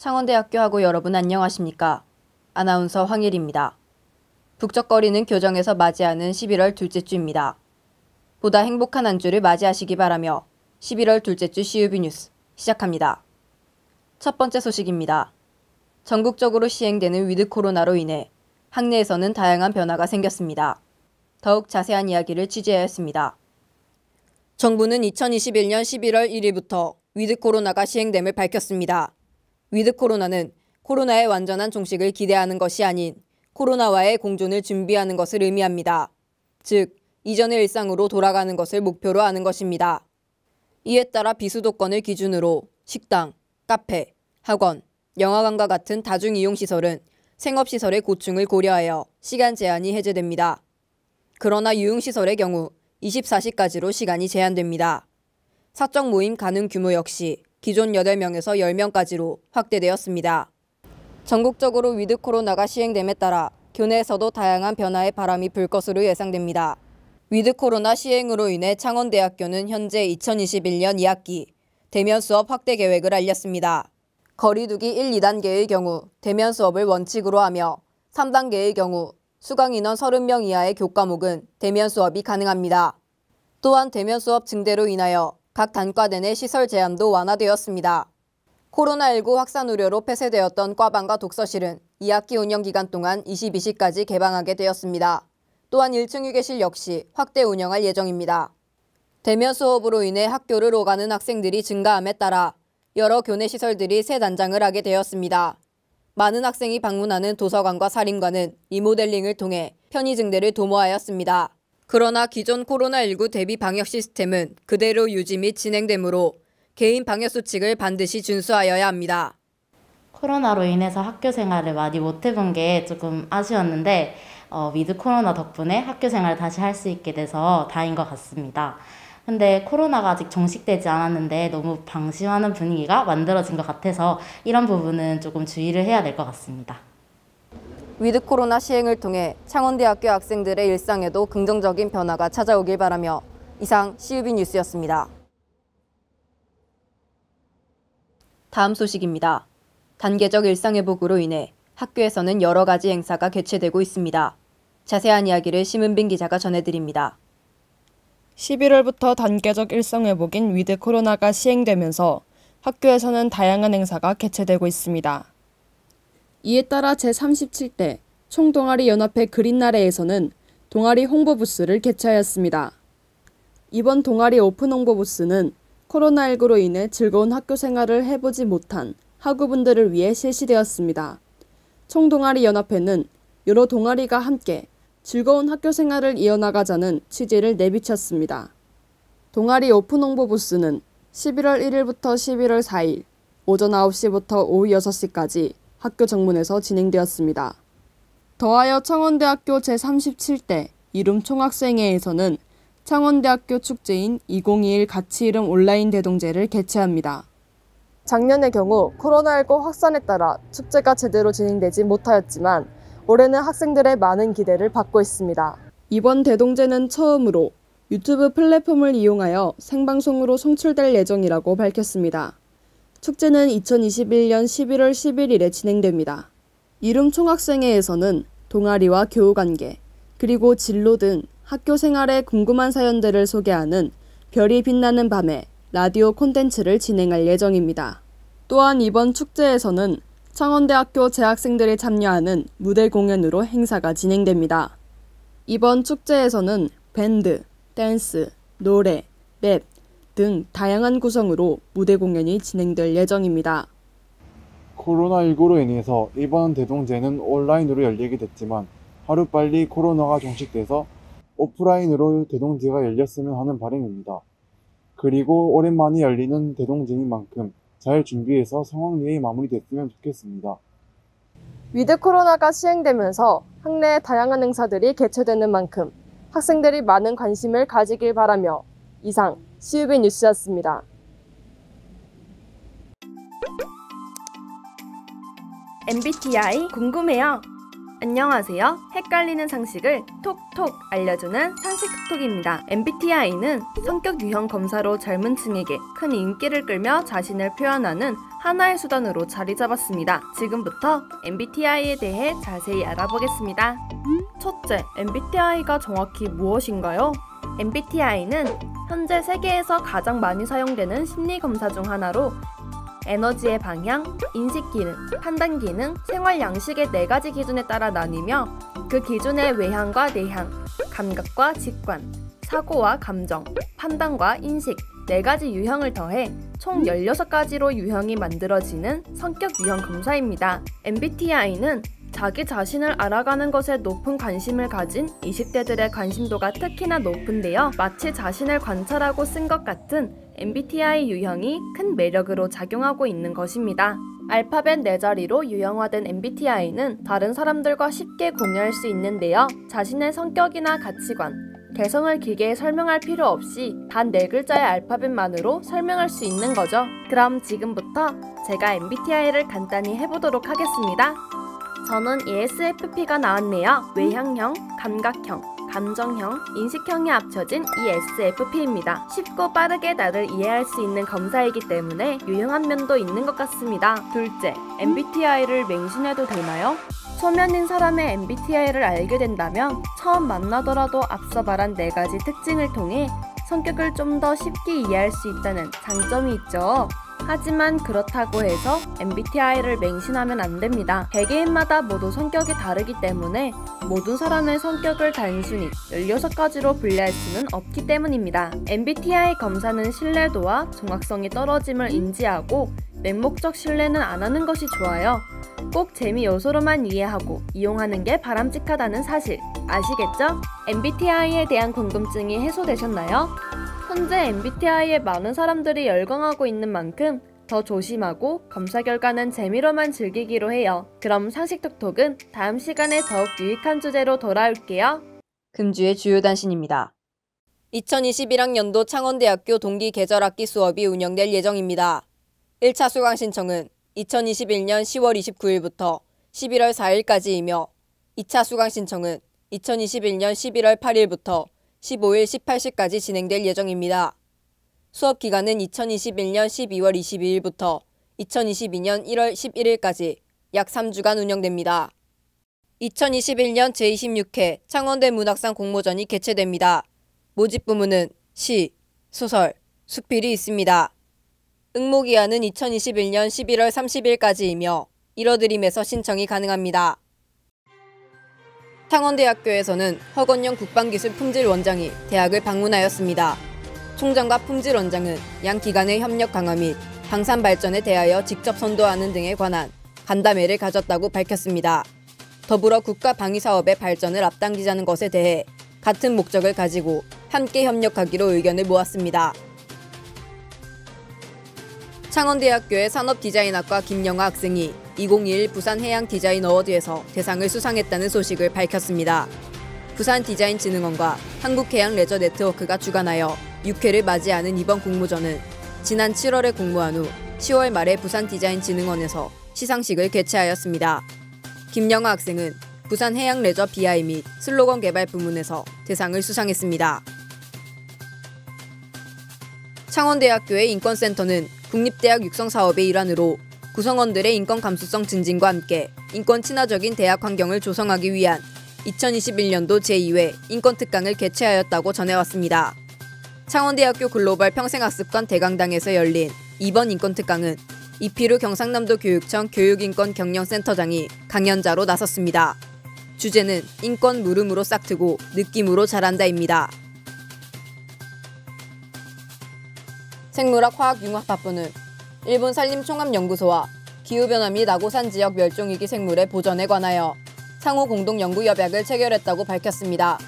창원대학교하고 여러분 안녕하십니까? 아나운서 황일입니다. 북적거리는 교정에서 맞이하는 11월 둘째 주입니다. 보다 행복한 한 주를 맞이하시기 바라며 11월 둘째 주 CUB 뉴스 시작합니다. 첫 번째 소식입니다. 전국적으로 시행되는 위드 코로나로 인해 학내에서는 다양한 변화가 생겼습니다. 더욱 자세한 이야기를 취재하였습니다. 정부는 2021년 11월 1일부터 위드 코로나가 시행됨을 밝혔습니다. 위드 코로나는 코로나의 완전한 종식을 기대하는 것이 아닌 코로나와의 공존을 준비하는 것을 의미합니다. 즉, 이전의 일상으로 돌아가는 것을 목표로 하는 것입니다. 이에 따라 비수도권을 기준으로 식당, 카페, 학원, 영화관과 같은 다중이용시설은 생업시설의 고충을 고려하여 시간 제한이 해제됩니다. 그러나 유흥시설의 경우 24시까지로 시간이 제한됩니다. 사적 모임 가능 규모 역시 기존 8명에서 10명까지로 확대되었습니다. 전국적으로 위드 코로나가 시행됨에 따라 교내에서도 다양한 변화의 바람이 불 것으로 예상됩니다. 위드 코로나 시행으로 인해 창원대학교는 현재 2021년 2학기 대면 수업 확대 계획을 알렸습니다. 거리두기 1, 2단계의 경우 대면 수업을 원칙으로 하며 3단계의 경우 수강 인원 30명 이하의 교과목은 대면 수업이 가능합니다. 또한 대면 수업 증대로 인하여 각 단과대 내 시설 제한도 완화되었습니다. 코로나19 확산 우려로 폐쇄되었던 과방과 독서실은 2학기 운영 기간 동안 22시까지 개방하게 되었습니다. 또한 1층 휴게실 역시 확대 운영할 예정입니다. 대면 수업으로 인해 학교를 오가는 학생들이 증가함에 따라 여러 교내 시설들이 새 단장을 하게 되었습니다. 많은 학생이 방문하는 도서관과 사림관은 리모델링을 통해 편의 증대를 도모하였습니다. 그러나 기존 코로나19 대비 방역 시스템은 그대로 유지 및 진행되므로 개인 방역 수칙을 반드시 준수하여야 합니다. 코로나로 인해서 학교 생활을 많이 못 해본 게 조금 아쉬웠는데 위드 코로나 덕분에 학교 생활을 다시 할 수 있게 돼서 다행인 것 같습니다. 근데 코로나가 아직 종식되지 않았는데 너무 방심하는 분위기가 만들어진 것 같아서 이런 부분은 조금 주의를 해야 될 것 같습니다. 위드 코로나 시행을 통해 창원대학교 학생들의 일상에도 긍정적인 변화가 찾아오길 바라며 이상 CUB 뉴스였습니다. 다음 소식입니다. 단계적 일상회복으로 인해 학교에서는 여러 가지 행사가 개최되고 있습니다. 자세한 이야기를 심은빈 기자가 전해드립니다. 11월부터 단계적 일상회복인 위드 코로나가 시행되면서 학교에서는 다양한 행사가 개최되고 있습니다. 이에 따라 제37대 총동아리 연합회 그린나래에서는 동아리 홍보 부스를 개최하였습니다. 이번 동아리 오픈 홍보 부스는 코로나19로 인해 즐거운 학교 생활을 해보지 못한 학우분들을 위해 실시되었습니다. 총동아리 연합회는 여러 동아리가 함께 즐거운 학교 생활을 이어나가자는 취지를 내비쳤습니다. 동아리 오픈 홍보 부스는 11월 1일부터 11월 4일 오전 9시부터 오후 6시까지 학교 정문에서 진행되었습니다. 더하여 창원대학교 제37대 이름 총학생회에서는 창원대학교 축제인 2021 가치 이름 온라인 대동제를 개최합니다. 작년의 경우 코로나19 확산에 따라 축제가 제대로 진행되지 못하였지만 올해는 학생들의 많은 기대를 받고 있습니다. 이번 대동제는 처음으로 유튜브 플랫폼을 이용하여 생방송으로 송출될 예정이라고 밝혔습니다. 축제는 2021년 11월 11일에 진행됩니다. 이름 총학생회에서는 동아리와 교우관계, 그리고 진로 등 학교 생활에 궁금한 사연들을 소개하는 별이 빛나는 밤에 라디오 콘텐츠를 진행할 예정입니다. 또한 이번 축제에서는 창원대학교 재학생들이 참여하는 무대 공연으로 행사가 진행됩니다. 이번 축제에서는 밴드, 댄스, 노래, 랩 등 다양한 구성으로 무대 공연이 진행될 예정입니다. 코로나19로 인해서 이번 대동제는 온라인으로 열리게 됐지만 하루빨리 코로나가 종식돼서 오프라인으로 대동제가 열렸으면 하는 바람입니다. 그리고 오랜만에 열리는 대동제인 만큼 잘 준비해서 성황리에 마무리됐으면 좋겠습니다. 위드 코로나가 시행되면서 학내에 다양한 행사들이 개최되는 만큼 학생들이 많은 관심을 가지길 바라며 이상 CUB 뉴스였습니다. MBTI 궁금해요. 안녕하세요. 헷갈리는 상식을 톡 톡 알려주는 상식톡톡입니다. MBTI는 성격 유형 검사로 젊은 층에게 큰 인기를 끌며 자신을 표현하는 하나의 수단으로 자리 잡았습니다. 지금부터 MBTI에 대해 자세히 알아보겠습니다. 첫째, MBTI가 정확히 무엇인가요? MBTI는 현재 세계에서 가장 많이 사용되는 심리 검사 중 하나로 에너지의 방향, 인식 기능, 판단 기능, 생활 양식의 4가지 기준에 따라 나뉘며 그 기준의 외향과 내향, 감각과 직관, 사고와 감정, 판단과 인식 4가지 유형을 더해 총 16가지로 유형이 만들어지는 성격 유형 검사입니다. MBTI는 자기 자신을 알아가는 것에 높은 관심을 가진 20대들의 관심도가 특히나 높은데요. 마치 자신을 관찰하고 쓴 것 같은 MBTI 유형이 큰 매력으로 작용하고 있는 것입니다. 알파벳 4자리로 유형화된 MBTI는 다른 사람들과 쉽게 공유할 수 있는데요. 자신의 성격이나 가치관, 개성을 길게 설명할 필요 없이 단 4글자의 알파벳만으로 설명할 수 있는 거죠. 그럼 지금부터 제가 MBTI를 간단히 해보도록 하겠습니다. 저는 ESFP가 나왔네요. 외향형, 감각형, 감정형, 인식형이 합쳐진 ESFP입니다. 쉽고 빠르게 나를 이해할 수 있는 검사이기 때문에 유용한 면도 있는 것 같습니다. 둘째, MBTI를 맹신해도 되나요? 초면인 사람의 MBTI를 알게 된다면 처음 만나더라도 앞서 말한 4가지 특징을 통해 성격을 좀 더 쉽게 이해할 수 있다는 장점이 있죠. 하지만 그렇다고 해서 MBTI를 맹신하면 안 됩니다. 개개인마다 모두 성격이 다르기 때문에 모든 사람의 성격을 단순히 16가지로 분류할 수는 없기 때문입니다. MBTI 검사는 신뢰도와 정확성이 떨어짐을 인지하고 맹목적 신뢰는 안 하는 것이 좋아요. 꼭 재미 요소로만 이해하고 이용하는 게 바람직하다는 사실 아시겠죠? MBTI에 대한 궁금증이 해소되셨나요? 현재 MBTI에 많은 사람들이 열광하고 있는 만큼 더 조심하고 검사 결과는 재미로만 즐기기로 해요. 그럼 상식톡톡은 다음 시간에 더욱 유익한 주제로 돌아올게요. 금주의 주요 단신입니다. 2021학년도 창원대학교 동기 계절학기 수업이 운영될 예정입니다. 1차 수강 신청은 2021년 10월 29일부터 11월 4일까지이며 2차 수강 신청은 2021년 11월 8일부터 15일 18시까지 진행될 예정입니다. 수업 기간은 2021년 12월 22일부터 2022년 1월 11일까지 약 3주간 운영됩니다. 2021년 제26회 창원대 문학상 공모전이 개최됩니다. 모집 부문은 시, 소설, 수필이 있습니다. 응모기한은 2021년 11월 30일까지이며 1호드림에서 신청이 가능합니다. 창원대학교에서는 허건영 국방기술품질원장이 대학을 방문하였습니다. 총장과 품질원장은 양 기관의 협력 강화 및 방산 발전에 대하여 직접 선도하는 등에 관한 간담회를 가졌다고 밝혔습니다. 더불어 국가 방위 사업의 발전을 앞당기자는 것에 대해 같은 목적을 가지고 함께 협력하기로 의견을 모았습니다. 창원대학교의 산업디자인학과 김영아 학생이 2021 부산해양디자인 어워드에서 대상을 수상했다는 소식을 밝혔습니다. 부산디자인진흥원과 한국해양레저네트워크가 주관하여 6회를 맞이하는 이번 공모전은 지난 7월에 공모한 후 10월 말에 부산디자인진흥원에서 시상식을 개최하였습니다. 김영아 학생은 부산해양레저 BI 및 슬로건 개발 부문에서 대상을 수상했습니다. 창원대학교의 인권센터는 국립대학 육성사업의 일환으로 구성원들의 인권 감수성 증진과 함께 인권 친화적인 대학 환경을 조성하기 위한 2021년도 제2회 인권특강을 개최하였다고 전해왔습니다. 창원대학교 글로벌 평생학습관 대강당에서 열린 이번 인권특강은 이필우 경상남도 교육청 교육인권 경영센터장이 강연자로 나섰습니다. 주제는 인권 물음으로 싹트고 느낌으로 잘한다입니다. 생물학화학융합학부는 일본 산림총합연구소와 기후변화 및 아고산 지역 멸종위기 생물의 보전에 관하여 상호 공동연구협약을 체결했다고 밝혔습니다.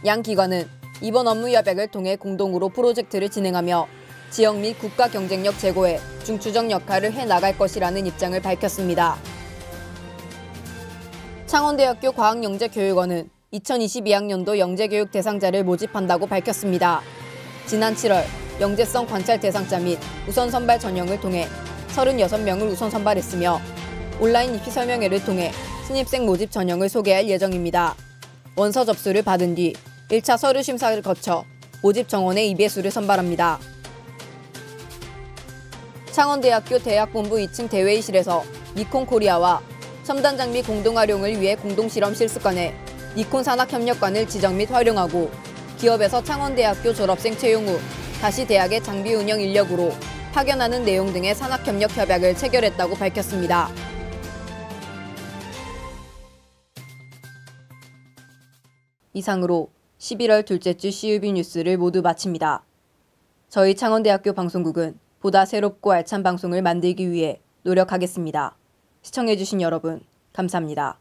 양 기관은 이번 업무협약을 통해 공동으로 프로젝트를 진행하며 지역 및 국가 경쟁력 제고에 중추적 역할을 해나갈 것이라는 입장을 밝혔습니다. 창원대학교 과학영재교육원은 2022학년도 영재교육 대상자를 모집한다고 밝혔습니다. 지난 7월 영재성 관찰 대상자 및 우선 선발 전형을 통해 36명을 우선 선발했으며 온라인 입시 설명회를 통해 신입생 모집 전형을 소개할 예정입니다. 원서 접수를 받은 뒤 1차 서류 심사를 거쳐 모집 정원에 입예수를 선발합니다. 창원대학교 대학본부 2층 대회의실에서 니콘 코리아와 첨단 장비 공동 활용을 위해 공동실험 실습관에 니콘 산학협력관을 지정 및 활용하고 기업에서 창원대학교 졸업생 채용 후 다시 대학의 장비 운영 인력으로 파견하는 내용 등의 산학협력 협약을 체결했다고 밝혔습니다. 이상으로 11월 둘째 주 CUB 뉴스를 모두 마칩니다. 저희 창원대학교 방송국은 보다 새롭고 알찬 방송을 만들기 위해 노력하겠습니다. 시청해주신 여러분, 감사합니다.